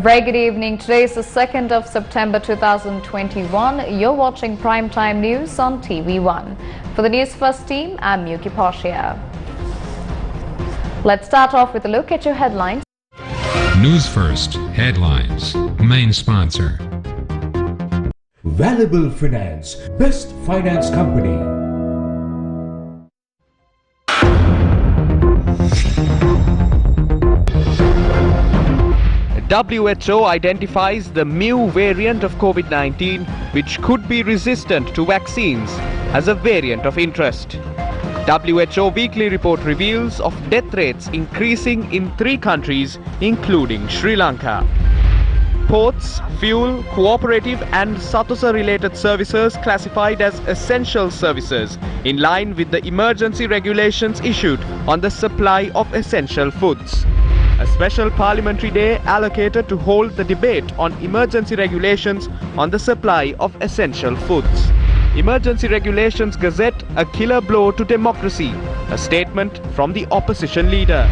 A very good evening. Today is the 2nd of September 2021. You're watching Primetime News on TV1. For the News First team, I'm Yuki Poshia. Let's start off with a look at your headlines. News First headlines. Main sponsor. Valuable Finance, best finance company. WHO identifies the Mu variant of COVID-19, which could be resistant to vaccines, as a variant of interest. WHO weekly report reveals of death rates increasing in 3 countries, including Sri Lanka. Ports, fuel, cooperative and Satosa-related services classified as essential services, in line with the emergency regulations issued on the supply of essential foods. A special parliamentary day allocated to hold the debate on emergency regulations on the supply of essential foods. Emergency Regulations Gazette, a killer blow to democracy, a statement from the opposition leader.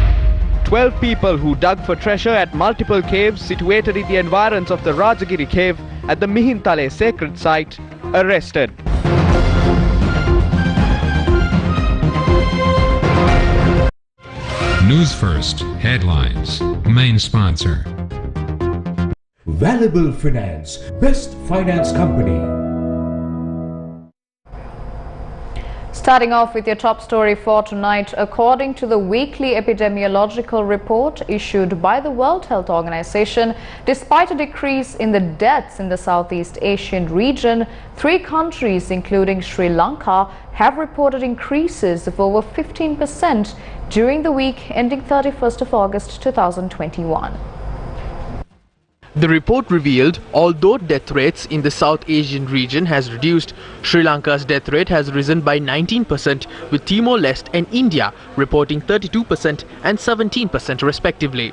12 people who dug for treasure at multiple caves situated in the environs of the Rajagiri cave at the Mihintale sacred site arrested. News First headlines. Main sponsor. Valuable Finance, best finance company. Starting off with your top story for tonight, according to the weekly epidemiological report issued by the World Health Organization, despite a decrease in the deaths in the Southeast Asian region, 3 countries, including Sri Lanka, have reported increases of over 15% during the week ending 31st of August 2021. The report revealed, although death rates in the South Asian region has reduced, Sri Lanka's death rate has risen by 19%, with Timor-Leste and India reporting 32% and 17% respectively.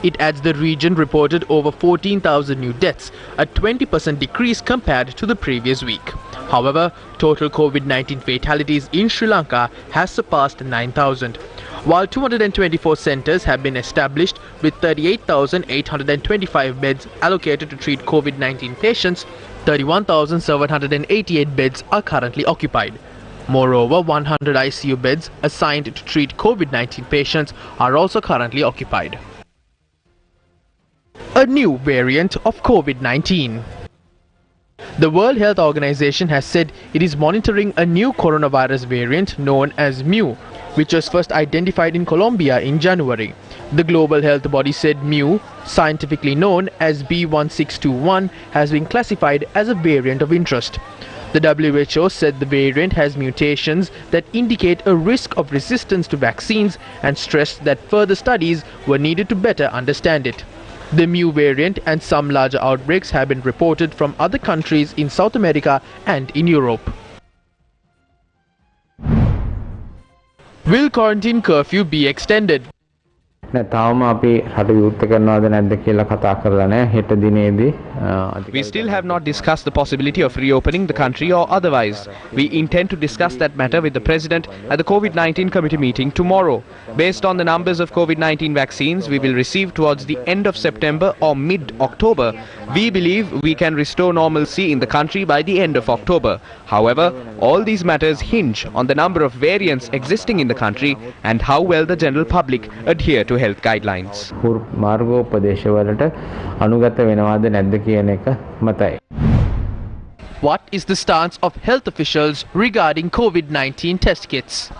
It adds the region reported over 14,000 new deaths, a 20% decrease compared to the previous week. However, total COVID-19 fatalities in Sri Lanka has surpassed 9,000. While 224 centres have been established with 38,825 beds allocated to treat COVID-19 patients, 31,788 beds are currently occupied. Moreover, 100 ICU beds assigned to treat COVID-19 patients are also currently occupied. A new variant of COVID-19. The World Health Organization has said it is monitoring a new coronavirus variant known as Mu, which was first identified in Colombia in January. The global health body said Mu, scientifically known as B1621, has been classified as a variant of interest. The WHO said the variant has mutations that indicate a risk of resistance to vaccines and stressed that further studies were needed to better understand it. The Mu variant and some larger outbreaks have been reported from other countries in South America and in Europe. Will quarantine curfew be extended? We still have not discussed the possibility of reopening the country or otherwise. We intend to discuss that matter with the President at the COVID-19 committee meeting tomorrow. Based on the numbers of COVID-19 vaccines we will receive towards the end of September or mid-October, we believe we can restore normalcy in the country by the end of October. However, all these matters hinge on the number of variants existing in the country and how well the general public adhere to health guidelines. What is the stance of health officials regarding COVID-19 test kits?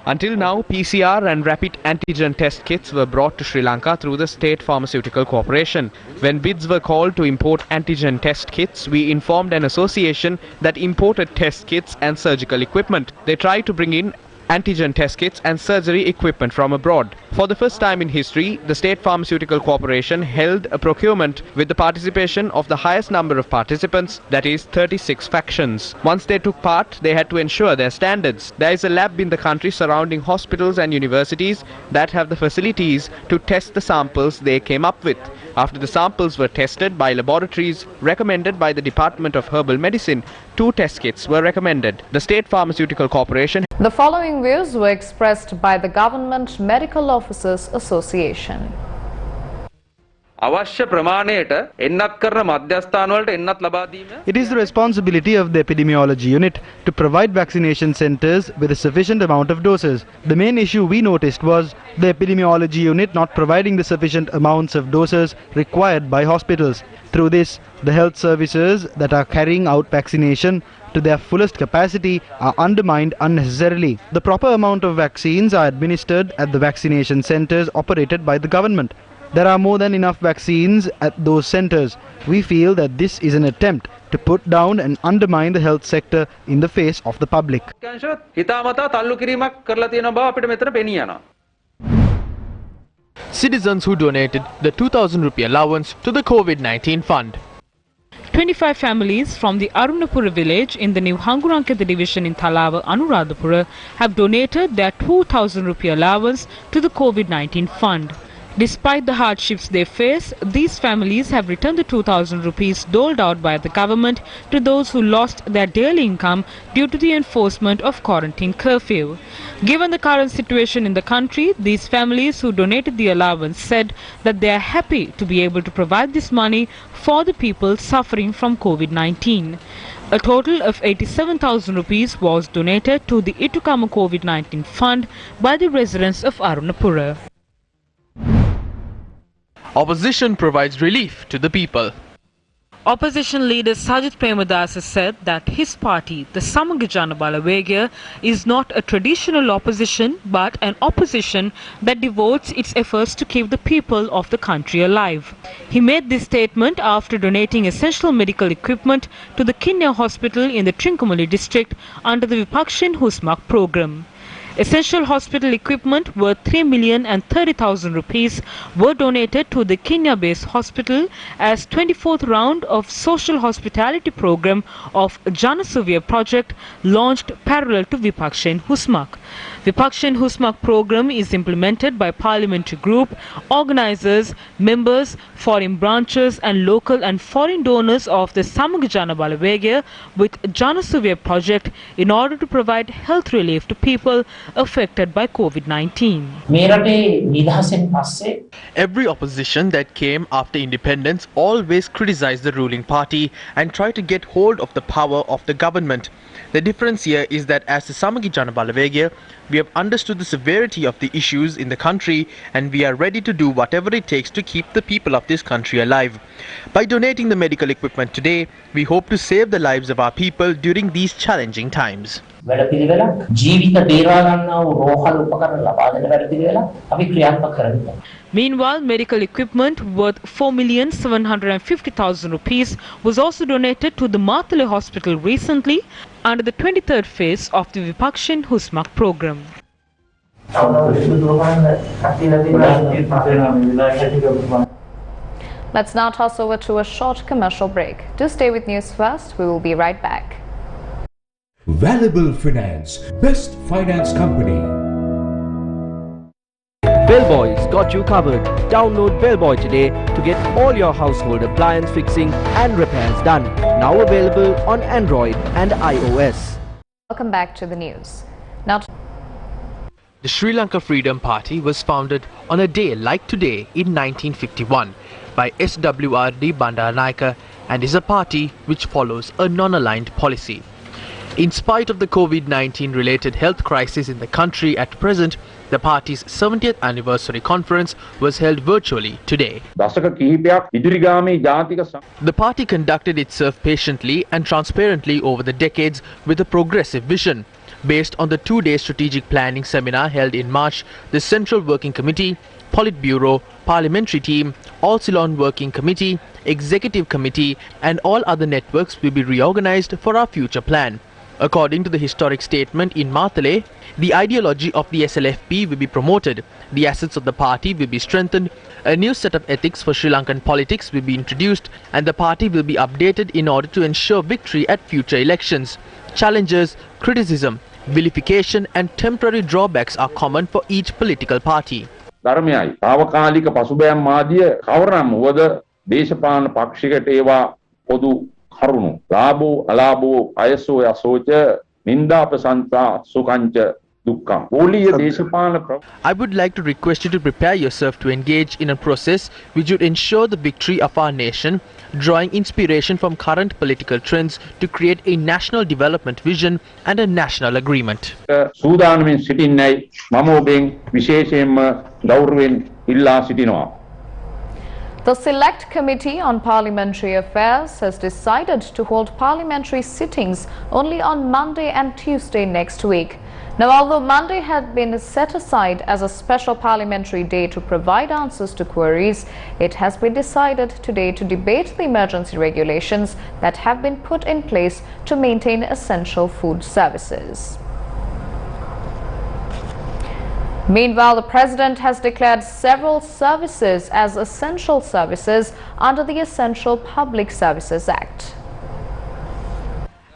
Until now, PCR and rapid antigen test kits were brought to Sri Lanka through the State Pharmaceutical Corporation. When bids were called to import antigen test kits, we informed an association that imported test kits and surgical equipment. They tried to bring in antigen test kits and surgery equipment from abroad. For the first time in history, the State Pharmaceutical Corporation held a procurement with the participation of the highest number of participants, that is 36 factions. Once they took part, they had to ensure their standards. There is a lab in the country surrounding hospitals and universities that have the facilities to test the samples they came up with. After the samples were tested by laboratories recommended by the Department of Herbal Medicine, 2 test kits were recommended. The State Pharmaceutical Corporation. The following views were expressed by the Government Medical Officers Association. අවශ්‍ය ප්‍රමාණයට එන්නත් කරන මධ්‍යස්ථාන වලට එන්නත් ලබා දීම. It is the responsibility of the epidemiology unit to provide vaccination centers with a sufficient amount of doses. The main issue we noticed was the epidemiology unit not providing the sufficient amounts of doses required by hospitals. Through this, the health services that are carrying out vaccination to their fullest capacity are undermined unnecessarily. The proper amount of vaccines are administered at the vaccination centers operated by the government. There are more than enough vaccines at those centers. We feel that this is an attempt to put down and undermine the health sector in the face of the public. Citizens who donated the 2,000 rupee allowance to the COVID-19 fund. 25 families from the Arunapura village in the new Hanguranketa division in Thalawa, Anuradhapura have donated their 2,000 rupee allowance to the COVID-19 fund. Despite the hardships they face, these families have returned the 2,000 rupees doled out by the government to those who lost their daily income due to the enforcement of quarantine curfew. Given the current situation in the country, these families who donated the allowance said that they are happy to be able to provide this money for the people suffering from COVID-19. A total of 87,000 rupees was donated to the Itukama COVID-19 fund by the residents of Arunapura. Opposition provides relief to the people. Opposition leader Sajith Premadasa said that his party, the Samagajana Balawegya, is not a traditional opposition but an opposition that devotes its efforts to keep the people of the country alive. He made this statement after donating essential medical equipment to the Kinya Hospital in the Trincomalee district under the Vipakshin Husmak program. Essential hospital equipment worth 3,30,000 rupees were donated to the Kenya-based hospital as 24th round of social hospitality program of Janasuvya project launched parallel to Vipakshin Husmak. Vipakshin Husmak program is implemented by parliamentary group, organizers, members, foreign branches and local and foreign donors of the Samagajana Balawegya with Janasuvya project in order to provide health relief to people affected by COVID-19. Every opposition that came after independence always criticized the ruling party and tried to get hold of the power of the government. The difference here is that as the Samagajana Balawegya, we have understood the severity of the issues in the country and we are ready to do whatever it takes to keep the people of this country alive. By donating the medical equipment today, we hope to save the lives of our people during these challenging times. Meanwhile, medical equipment worth 4,750,000 rupees was also donated to the Matale Hospital recently under the 23rd phase of the Vipakshin Husmak program. Let's now toss over to a short commercial break. Do stay with News First. We will be right back. Valuable Finance, best finance company. Bellboy's got you covered. Download Bellboy today to get all your household appliance fixing and repairs done. Now available on Android and iOS. Welcome back to the news. Now, The Sri Lanka Freedom Party was founded on a day like today in 1951 by SWRD Bandaranaike and is a party which follows a non-aligned policy. In spite of the COVID-19 related health crisis in the country at present, the party's 70th anniversary conference was held virtually today. The party conducted itself patiently and transparently over the decades with a progressive vision. Based on the two-day strategic planning seminar held in March, the Central Working Committee, Politburo, Parliamentary Team, All Ceylon Working Committee, Executive Committee and all other networks will be reorganized for our future plan. According to the historic statement in Matale, the ideology of the SLFP will be promoted, the assets of the party will be strengthened, a new set of ethics for Sri Lankan politics will be introduced and the party will be updated in order to ensure victory at future elections. Challenges, criticism, vilification and temporary drawbacks are common for each political party. ධර්මයයි. తాවකාලික පසුබෑම් ආදිය කවරනම් වුවද දේශපාලන පක්ෂයකට ඒවා පොදු කරුණු. ලාභෝ අලාභෝ අයසෝ යසෝච නින්දා ප්‍රසංසා සුකංච දුක්ඛං. පොලිය දේශපාලන I would like to request you to prepare yourself to engage in a process which would ensure the victory of our nation, drawing inspiration from current political trends to create a national development vision and a national agreement. සූදානමින් සිටින්නයි මම ඔබෙන් විශේෂයෙන්ම ගෞරවයෙන් ඉල්ලා සිටිනවා. The Select Committee on Parliamentary Affairs has decided to hold parliamentary sittings only on Monday and Tuesday next week. Now, although Monday had been set aside as a special parliamentary day to provide answers to queries, it has been decided today to debate the emergency regulations that have been put in place to maintain essential food services. Meanwhile, the President has declared several services as essential services under the Essential Public Services Act.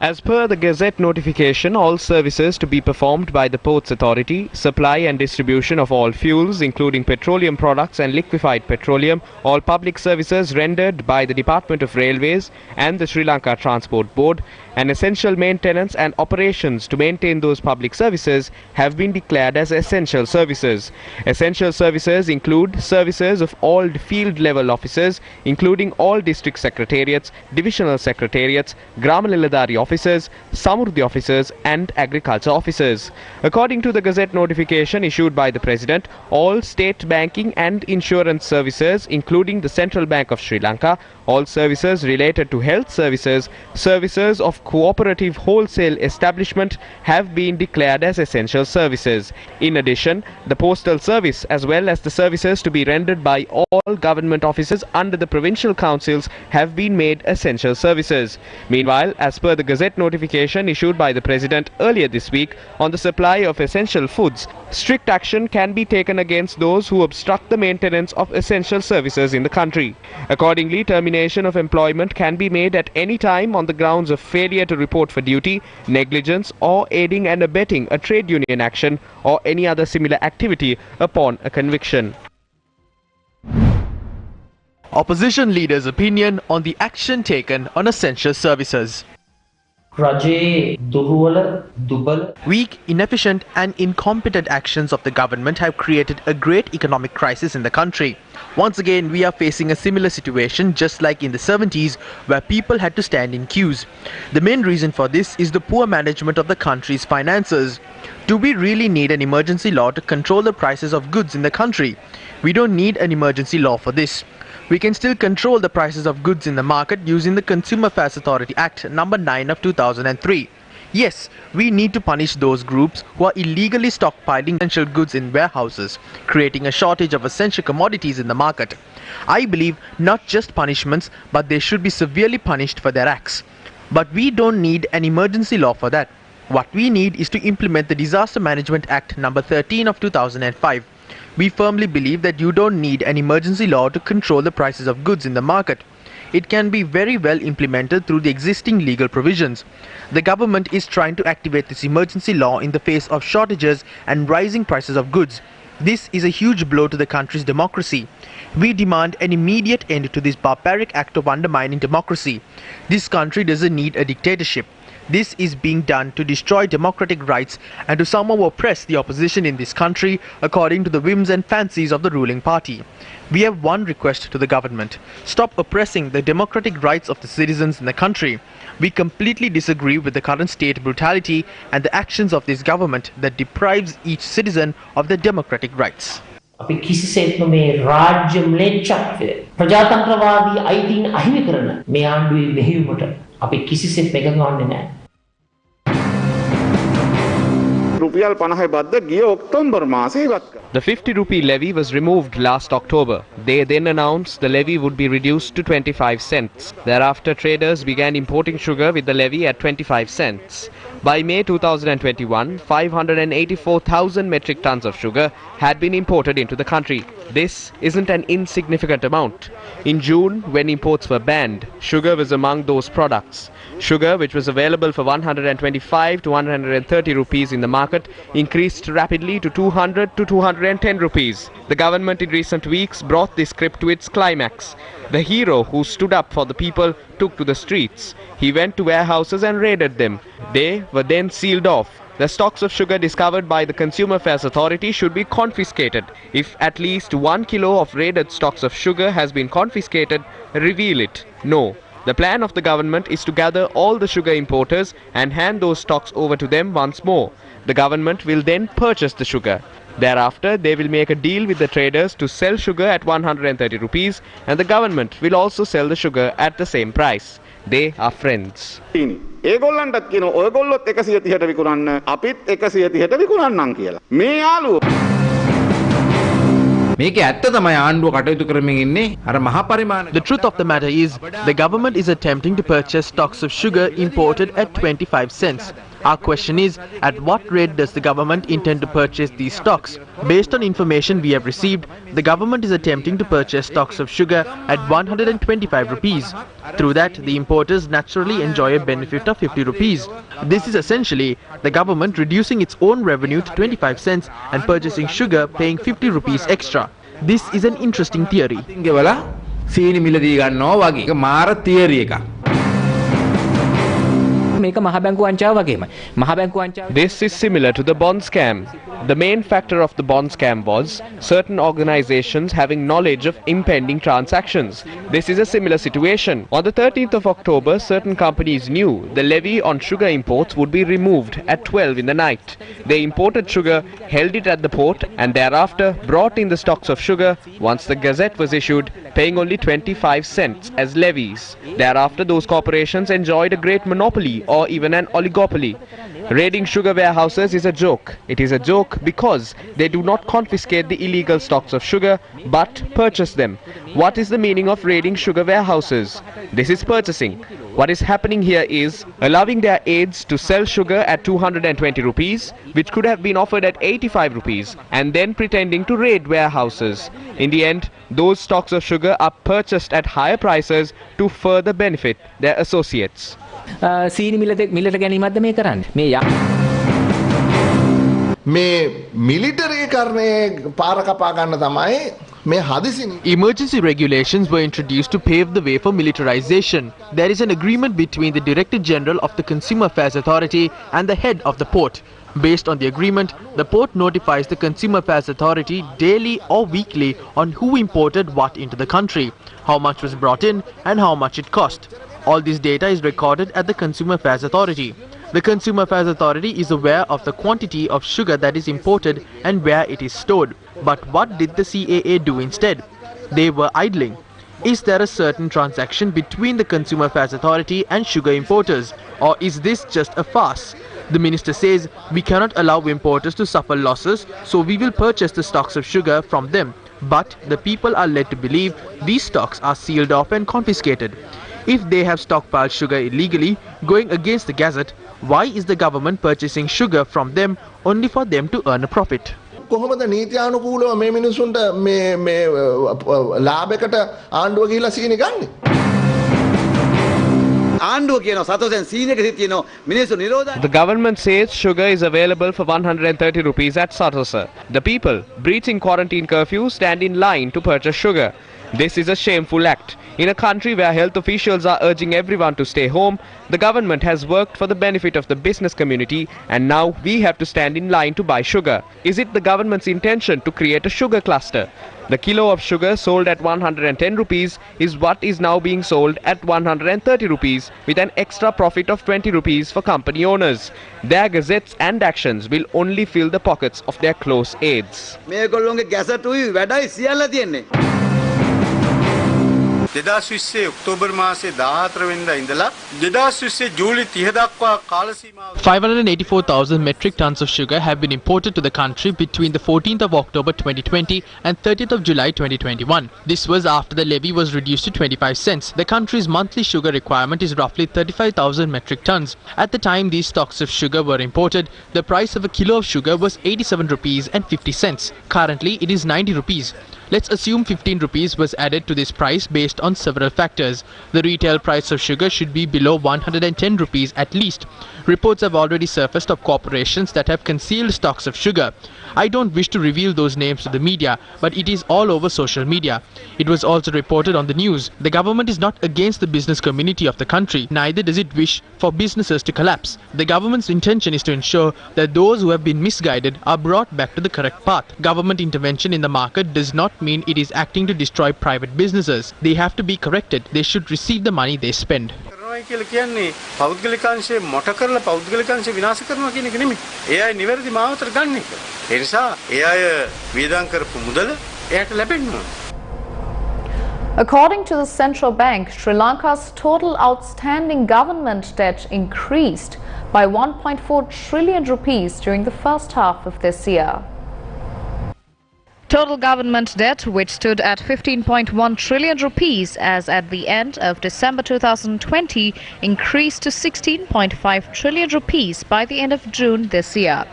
As per the Gazette notification, all services to be performed by the Ports Authority, supply and distribution of all fuels, including petroleum products and liquefied petroleum, all public services rendered by the Department of Railways and the Sri Lanka Transport Board, and essential maintenance and operations to maintain those public services have been declared as essential services. Essential services include services of all field level officers, including all district secretariats, divisional secretariats, Grama Niladhari officers, Samurdhi officers and agriculture officers. According to the Gazette notification issued by the President, all state banking and insurance services, including the Central Bank of Sri Lanka, all services related to health services, services of cooperative wholesale establishment have been declared as essential services. In addition, the postal service as well as the services to be rendered by all government offices under the provincial councils have been made essential services. Meanwhile, as per the Gazette notification issued by the President earlier this week on the supply of essential foods, strict action can be taken against those who obstruct the maintenance of essential services in the country. Accordingly, termination of employment can be made at any time on the grounds of failure to report for duty, negligence or aiding and abetting a trade union action or any other similar activity upon a conviction. Opposition leaders' opinion on the action taken on essential services. Weak, inefficient and incompetent actions of the government have created a great economic crisis in the country. Once again, we are facing a similar situation just like in the 70s where people had to stand in queues. The main reason for this is the poor management of the country's finances. Do we really need an emergency law to control the prices of goods in the country? We don't need an emergency law for this. We can still control the prices of goods in the market using the Consumer Affairs Authority Act number 9 of 2003. Yes, we need to punish those groups who are illegally stockpiling essential goods in warehouses, creating a shortage of essential commodities in the market. I believe not just punishments, but they should be severely punished for their acts. But we don't need an emergency law for that. What we need is to implement the Disaster Management Act number 13 of 2005. We firmly believe that you don't need an emergency law to control the prices of goods in the market. It can be very well implemented through the existing legal provisions. The government is trying to activate this emergency law in the face of shortages and rising prices of goods. This is a huge blow to the country's democracy. We demand an immediate end to this barbaric act of undermining democracy. This country doesn't need a dictatorship. This is being done to destroy democratic rights and to somehow oppress the opposition in this country according to the whims and fancies of the ruling party. We have one request to the government. Stop oppressing the democratic rights of the citizens in the country. We completely disagree with the current state brutality and the actions of this government that deprives each citizen of their democratic rights. අපි කිසිසේත්ම මේ රාජ්‍ය ම්ලේච්ඡත්වය ප්‍රජාතන්ත්‍රවාදී අයිතීන් අහිමි කරන මේ ආණ්ඩුවේ මෙහෙයුමට අපි කිසිසේත් එකඟ වෙන්නේ නැහැ. The 50 rupee levy was removed last October. They then announced the levy would be reduced to 25 cents. Thereafter, traders began importing sugar with the levy at 25 cents. By May 2021, 584,000 metric tons of sugar had been imported into the country. This isn't an insignificant amount. In June, when imports were banned, sugar was among those products. Sugar, which was available for 125 to 130 rupees in the market, market increased rapidly to 200 to 210 rupees. The government in recent weeks brought this script to its climax. The hero who stood up for the people took to the streets. He went to warehouses and raided them. They were then sealed off. The stocks of sugar discovered by the Consumer Affairs Authority should be confiscated. If at least 1 kilo of raided stocks of sugar has been confiscated, reveal it. No. The plan of the government is to gather all the sugar importers and hand those stocks over to them once more. The government will then purchase the sugar. Thereafter, they will make a deal with the traders to sell sugar at 130 rupees, and the government will also sell the sugar at the same price. They are friends. ඒගොල්ලන්ටත් කියන ඔයගොල්ලොත් 130ට විකුණන්න අපිත් 130ට විකුණන්නම් කියලා. මේ යාළුවෝ මේකේ ඇත්ත තමයි ආණ්ඩුව කටයුතු කරමින් ඉන්නේ අර මහා පරිමාණ. The truth of the matter is the government is attempting to purchase stocks of sugar imported at 25 cents. Our question is, at what rate does the government intend to purchase these stocks? Based on information we have received, the government is attempting to purchase stocks of sugar at 125 rupees. Through that, the importers naturally enjoy a benefit of 50 rupees. This is essentially the government reducing its own revenue to 25 cents and purchasing sugar paying 50 rupees extra. This is an interesting theory. සීනි මිලදී ගන්නවා වගේ. ඒක මාර theory එකක්. This is similar to the bond scam. The main factor of the bond scam was certain organizations having knowledge of impending transactions. This is a similar situation. On the 13th of October, certain companies knew the levy on sugar imports would be removed at 12 in the night. They imported sugar, held it at the port, and thereafter brought in the stocks of sugar once the gazette was issued, paying only 25 cents as levies. Thereafter, those corporations enjoyed a great monopoly or even an oligopoly. Raiding sugar warehouses is a joke. It is a joke because they do not confiscate the illegal stocks of sugar but purchase them. What is the meaning of raiding sugar warehouses? This is purchasing. What is happening here is allowing their aides to sell sugar at 220 rupees, which could have been offered at 85 rupees, and then pretending to raid warehouses. In the end, those stocks of sugar are purchased at higher prices to further benefit their associates. සීනි මිලට ගැනීමක්ද මේ කරන්නේ මේ military කරන්නේ පාර කපා ගන්න තමයි මේ හදිසින්. Emergency regulations were introduced to pave the way for militarization. There is an agreement between the Director General of the Consumer Affairs Authority and the head of the port. Based on the agreement, the port notifies the Consumer Affairs Authority daily or weekly on who imported what into the country, how much was brought in and how much it cost. All this data is recorded at the Consumer Affairs Authority. The Consumer Affairs Authority is aware of the quantity of sugar that is imported and where it is stored. But what did the CAA do instead? They were idling. Is there a certain transaction between the Consumer Affairs Authority and sugar importers, or is this just a farce? The minister says we cannot allow importers to suffer losses, so we will purchase the stocks of sugar from them. But the people are led to believe these stocks are sealed off and confiscated. If they have stockpiled sugar illegally, going against the gazette, why is the government purchasing sugar from them only for them to earn a profit? කොහොමද නීත්‍යානුකූලව මේ මිනිසුන්ට මේ ලාභයකට ආණ්ඩුව ගිහිලා සීනි ගන්නේ? The government says sugar is available for 130 rupees at Satosa. The people, breaching quarantine curfew, stand in line to purchase sugar. This is a shameful act. In a country where health officials are urging everyone to stay home, the government has worked for the benefit of the business community, and now we have to stand in line to buy sugar. Is it the government's intention to create a sugar cluster? The kilo of sugar sold at 110 rupees is what is now being sold at 130 rupees with an extra profit of 20 rupees for company owners. Their gazettes and actions will only fill the pockets of their close aides. 2020 October මාසේ 14 වෙනිදා ඉඳලා 2020 ජූලි 30 දක්වා කාල සීමාව 584,000 metric tons of sugar have been imported to the country between the 14th of October 2020 and 30th of July 2021. This was after the levy was reduced to 25 cents. The country's monthly sugar requirement is roughly 35,000 metric tons. At the time these stocks of sugar were imported, the price of a kilo of sugar was 87 rupees and 50 cents. Currently it is 90 rupees. Let's assume 15 rupees was added to this price based on several factors. The retail price of sugar should be below 110 rupees at least. Reports have already surfaced of corporations that have concealed stocks of sugar. I don't wish to reveal those names to the media, but it is all over social media. It was also reported on the news. The government is not against the business community of the country, neither does it wish for businesses to collapse. The government's intention is to ensure that those who have been misguided are brought back to the correct path. Government intervention in the market does not mean it is acting to destroy private businesses. They have to be corrected. They should receive the money they spend. කියලා කියන්නේ පෞද්ගලිකංශේ මොට කරලා පෞද්ගලිකංශේ විනාශ කරනවා කියන එක නෙමෙයි. ඒ අය නිවැරදි මාවතට ගන්න එක. ඒ නිසා ඒ අය වියදම් කරපු මුදල එයාට ලැබෙන්න ඕන. According to the central bank, Sri Lanka's total outstanding government debt increased by 1.4 trillion rupees during the first half of this year. Total government debt, which stood at 15.1 trillion rupees as at the end of December 2020, increased to 16.5 trillion rupees by the end of June this year.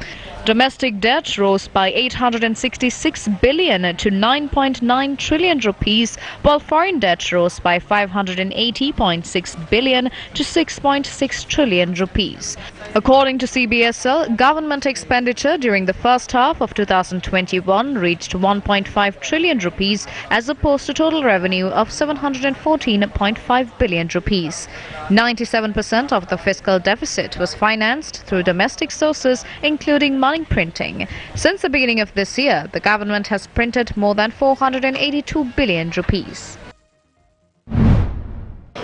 Domestic debt rose by 866 billion to 9.9 trillion rupees, while foreign debt rose by 580.6 billion to 6.6 trillion rupees. According to CBSL, government expenditure during the first half of 2021 reached 1.5 trillion rupees as opposed to total revenue of 714.5 billion rupees. 97% of the fiscal deficit was financed through domestic sources, including money printing. Since the beginning of this year, the government has printed more than 482 billion rupees.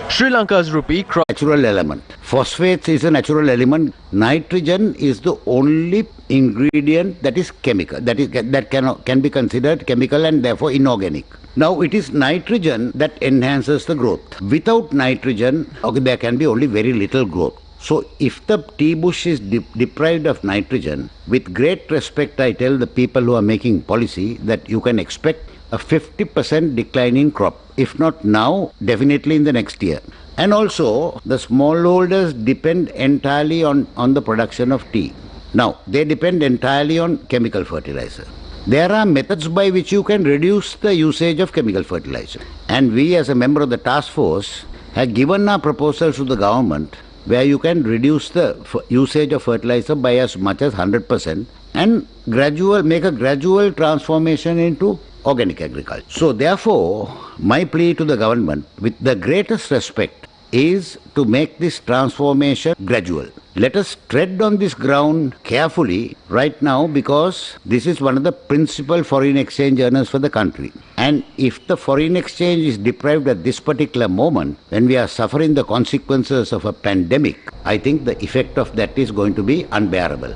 Sri Lanka's rupee natural element. Phosphates is a natural element. Nitrogen is the only ingredient that is chemical, that can be considered chemical and therefore inorganic. Now it is nitrogen that enhances the growth. Without nitrogen, there can be only very little growth. So if the tea bush is deprived of nitrogen, with great respect I tell the people who are making policy that you can expect a 50% decline in crop. If not now, definitely in the next year. And also, the smallholders depend entirely on the production of tea. Now, they depend entirely on chemical fertilizer. There are methods by which you can reduce the usage of chemical fertilizer. And we as a member of the task force have given our proposals to the government where you can reduce the usage of fertilizer by as much as 100% and make a gradual transformation into organic agriculture. So therefore, my plea to the government with the greatest respect is to make this transformation gradual. Let us tread on this ground carefully right now because this is one of the principal foreign exchange earners for the country. And if the foreign exchange is deprived at this particular moment, when we are suffering the consequences of a pandemic, I think the effect of that is going to be unbearable.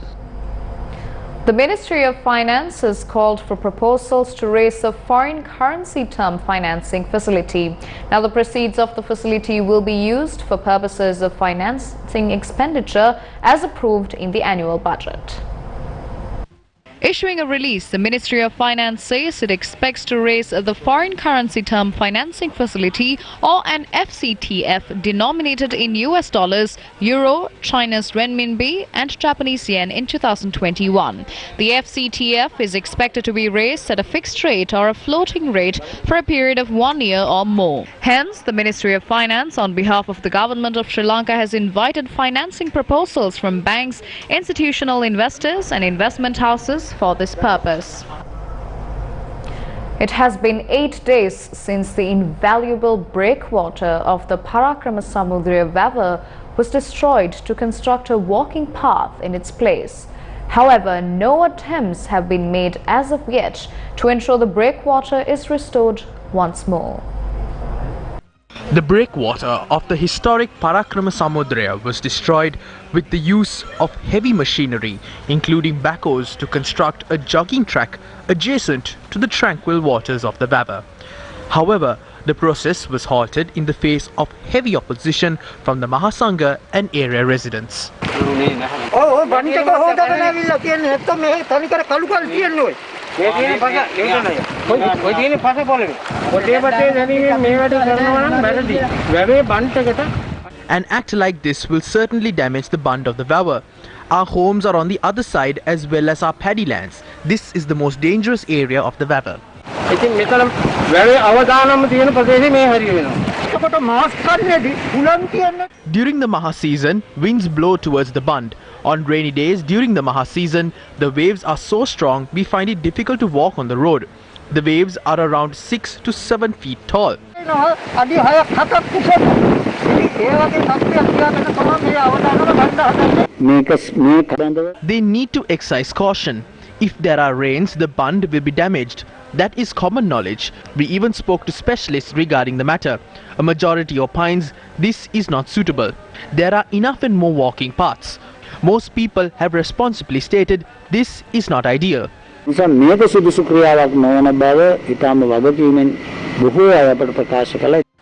The Ministry of Finance has called for proposals to raise a foreign currency term financing facility. Now, the proceeds of the facility will be used for purposes of financing expenditure as approved in the annual budget. Issuing a release, the Ministry of Finance says it expects to raise the foreign currency term financing facility or an FCTF denominated in US dollars, euro, China's renminbi and Japanese yen in 2021. The FCTF is expected to be raised at a fixed rate or a floating rate for a period of 1 year or more. Hence, the Ministry of Finance on behalf of the government of Sri Lanka has invited financing proposals from banks, institutional investors and investment houses for this purpose. It has been 8 days since the invaluable breakwater of the Parakramasamudra River was destroyed to construct a walking path in its place. However, no attempts have been made as of yet to ensure the breakwater is restored once more. The breakwater of the historic Parakramasamudra was destroyed with the use of heavy machinery, including backhoes, to construct a jogging track adjacent to the tranquil waters of the Vava. However, the process was halted in the face of heavy opposition from the Mahasangha and area residents. An act like this will certainly damage the bund of the Vava. Our homes are on the other side as well as our paddy lands. This is the most dangerous area of the Vava. ඉතින් මෙතන වැඩි අවදානම තියෙන ප්‍රදේශේ මේ හරිය වෙනවා. එතකොට මාස් කන්නේදී උලන් කියන්නේ. During the Maha season, winds blow towards the bund. On rainy days during the Maha season, the waves are so strong we find it difficult to walk on the road. The waves are around 6 to 7 feet tall. අඩි 6ක් 7ක් කුසල. ඒ වගේ තත්ත්වයක් තියාගෙන තමයි මේ අවදානම ගන්න හදන්නේ. They need to exercise caution. If there are rains, the bund will be damaged. That is common knowledge. We even spoke to specialists regarding the matter. A majority opines this is not suitable. There are enough and more walking paths. Most people have responsibly stated this is not ideal.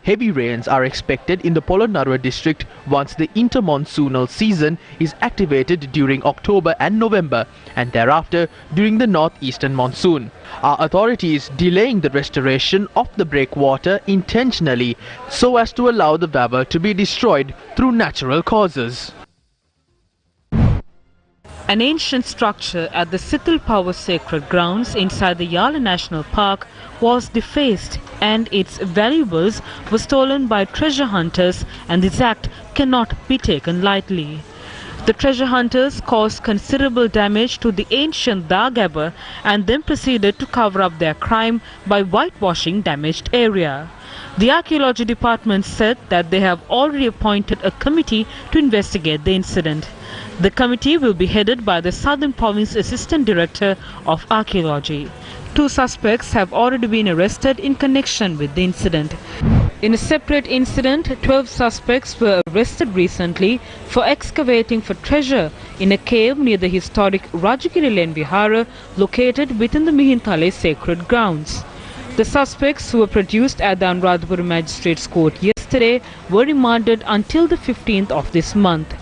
Heavy rains are expected in the Polonnaruwa district once the intermonsoonal season is activated during October and November and thereafter during the northeastern monsoon. Our authorities delaying the restoration of the breakwater intentionally so as to allow the Vavar to be destroyed through natural causes. An ancient structure at the Sithil Power Sacred Grounds inside the Yala National Park was defaced and its valuables were stolen by treasure hunters, and this act cannot be taken lightly. The treasure hunters caused considerable damage to the ancient Dagaba and then proceeded to cover up their crime by whitewashing damaged area. The Archaeology Department said that they have already appointed a committee to investigate the incident. The committee will be headed by the Southern Province Assistant Director of Archaeology. 2 suspects have already been arrested in connection with the incident. In a separate incident, 12 suspects were arrested recently for excavating for treasure in a cave near the historic Rajagiri Len Vihara located within the Mihintale Sacred Grounds. The suspects who were produced at the Anuradhapura Magistrates Court yesterday were remanded until the 15th of this month.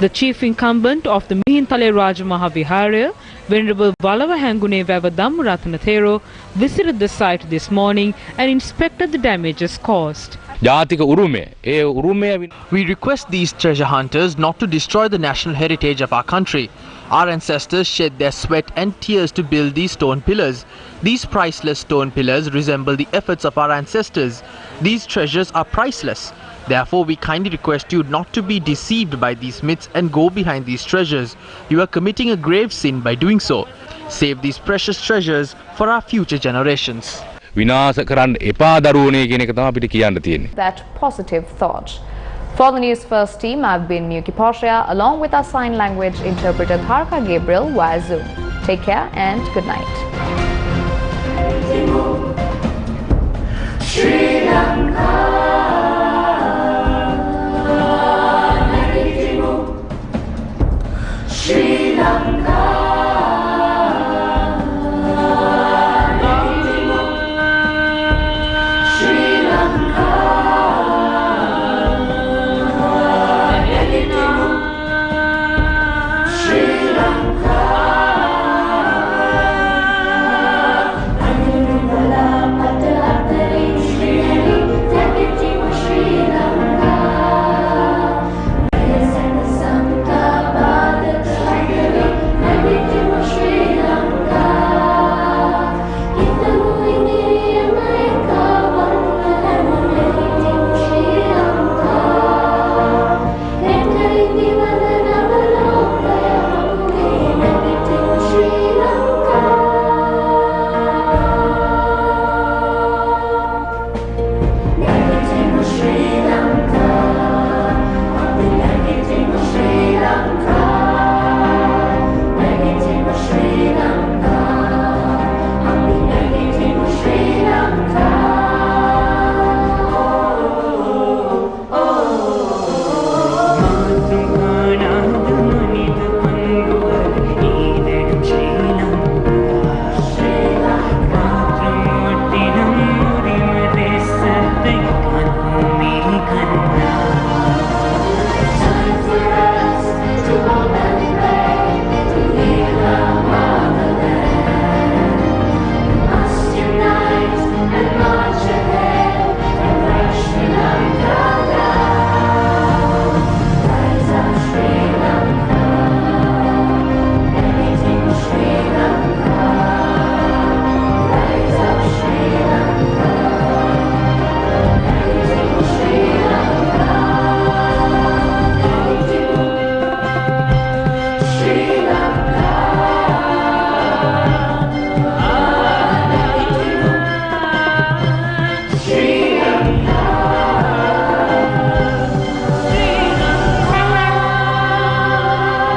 The chief incumbent of the Mihintale Rajamaha Vihara, Venerable Valava Hangune Vava Dhammaratana Thero, visited the site this morning and inspected the damages caused. We request these treasure hunters not to destroy the national heritage of our country. Our ancestors shed their sweat and tears to build these stone pillars. These priceless stone pillars resemble the efforts of our ancestors. These treasures are priceless. Therefore, we kindly request you not to be deceived by these myths and go behind these treasures. You are committing a grave sin by doing so. Save these precious treasures for our future generations. That positive thought. For the News First team, I've been Miyuki Portia along with our sign language interpreter Dharka Gabriel via Zoom. Take care and good night.